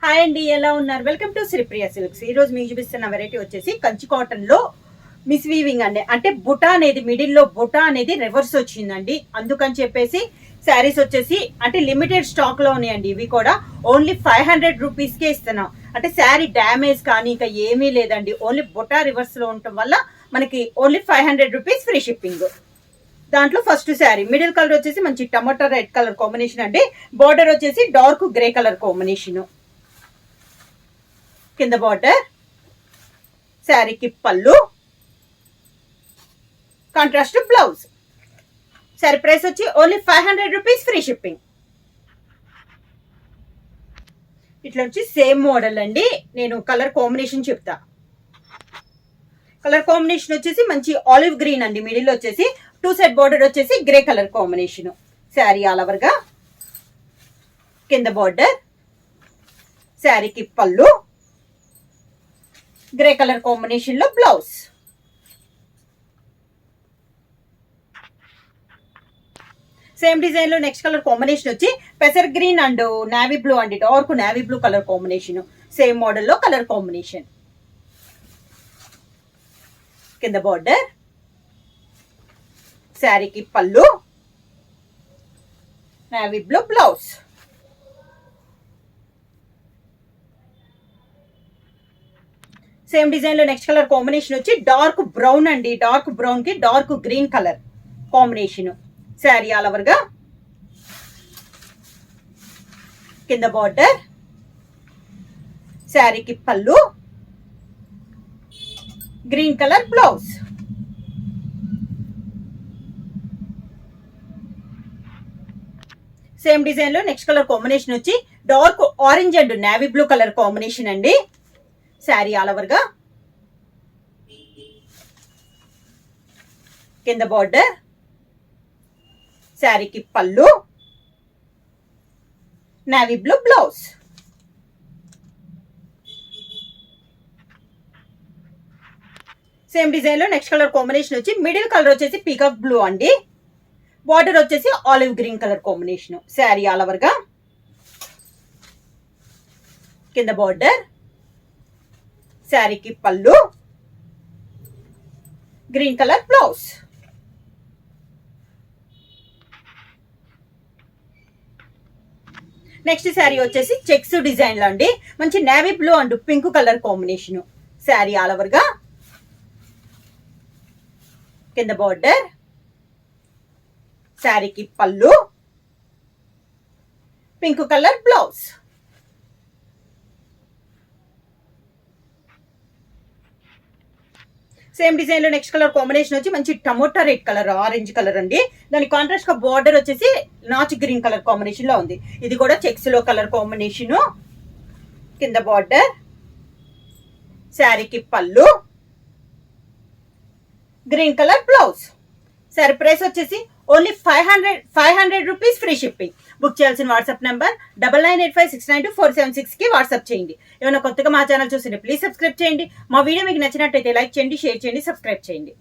Hi అండి, ఎలా ఉన్నారు? Welcome to Sripriya silks. ఈ రోజు మీకు చూపిస్తున్న వెరైటీ వచ్చేసి కంచి కాటన్ లో మిస్ వీవింగ్ అండి. అంటే బుటా అనేది మిడిల్ లో బుటా అనేది రివర్స్ వచ్చిందండి. అందుకని చెప్పేసి శారీస్ వచ్చేసి అంటే లిమిటెడ్ స్టాక్ లో ఉన్నాయండి. ఇవి కూడా ఓన్లీ 500 రూపీస్ కే ఇస్తున్నాం. అంటే శారీ డ్యామేజ్ కానీ ఇంకా ఏమీ లేదండి. ఓన్లీ బుటా రివర్స్ లో ఉండటం వల్ల మనకి ఓన్లీ 500 రూపీస్ ఫ్రీ షిప్పింగ్. దాంట్లో ఫస్ట్ శారీ మిడిల్ కలర్ వచ్చేసి మంచి టమాటో రెడ్ కలర్ కాంబినేషన్ అండి. బార్డర్ వచ్చేసి డార్క్ గ్రే కలర్ కాంబినేషన్. కింద బార్డర్, శారీకి పళ్ళు, కాంట్రాస్ట్ బ్లౌజ్. శారీ ప్రైస్ వచ్చి ఓన్లీ 500 రూపీస్ ఫ్రీ షిప్పింగ్. ఇట్లా వచ్చి సేమ్ మోడల్ అండి. నేను కలర్ కాంబినేషన్ చెప్తా. కలర్ కాంబినేషన్ వచ్చేసి మంచి ఆలివ్ గ్రీన్ అండి. మిడిల్ వచ్చేసి 2 సైడ్ బార్డర్ వచ్చేసి grey colour combination. Sari all over గా, కింద బార్డర్, శారీకి పళ్ళు, గ్రే కలర్ కాంబినేషన్ లో బ్లౌజ్. సేమ్ డిజైన్ లో నెక్స్ట్ కలర్ కాంబినేషన్ వచ్చి పెసర్ గ్రీన్ అండ్ నావీ బ్లూ అండి. Dark navy blue colour combination. Same model లో కలర్ కాంబినేషన్. కింద బార్డర్, శారీకి పళ్ళు, navy blue blouse. Same design లో నెక్స్ట్ కలర్ కాంబినేషన్ వచ్చి డార్క్ బ్రౌన్ అండి. డార్క్ బ్రౌన్ కి dark green colour combination. Sari all over గా, కింద బార్డర్, శారీకి పళ్ళు, green colour blouse. Same design లో నెక్స్ట్ కలర్ కాంబినేషన్ వచ్చి dark orange and navy blue colour combination అండి. శారీ ఆల్ ఓవర్ గా, కింద బార్డర్, శారీకి పళ్ళు, navy blue blouse. Same design లో నెక్స్ట్ కలర్ కాంబినేషన్ వచ్చి మిడిల్ కలర్ వచ్చేసి పీకాక్ బ్లూ అండి. బార్డర్ వచ్చేసి olive green colour combination. Sari all over గా, కింద బార్డర్, శారీకి పళ్ళు, green colour blouse. Next sari వచ్చేసి చెక్స్ డిజైన్ లో అండి. మంచి navy blue and pink colour combination. Sari all over గా, కింద బార్డర్, శారీకి పళ్ళు, pink colour blouse. Same design లో నెక్స్ట్ కలర్ కాంబినేషన్ వచ్చి మంచి tomato red colour orange colour అండి. దాని కాంట్రాస్ట్ గా బార్డర్ వచ్చేసి నాచ్ గ్రీన్ కలర్ కాంబినేషన్ లో ఉంది. ఇది కూడా చెక్స్ లో కలర్ కాంబినేషన్. కింద బార్డర్, శారీకి పళ్ళు, green colour blouse. Sari price వచ్చేసి only 500 rupees free shipping. Book చేయాల్సిన వాట్సాప్ నెంబర్ 9985692476 కి వాట్సాప్ చేయండి. ఏమైనా కొత్తగా మా ఛానల్ చూసింటే ప్లీజ్ సబ్స్క్రైబ్ చేయండి. మా వీడియో మీకు నచ్చినట్టయితే లైక్ చేయండి, షేర్ చేయండి, సబ్స్క్రైబ్ చేయండి.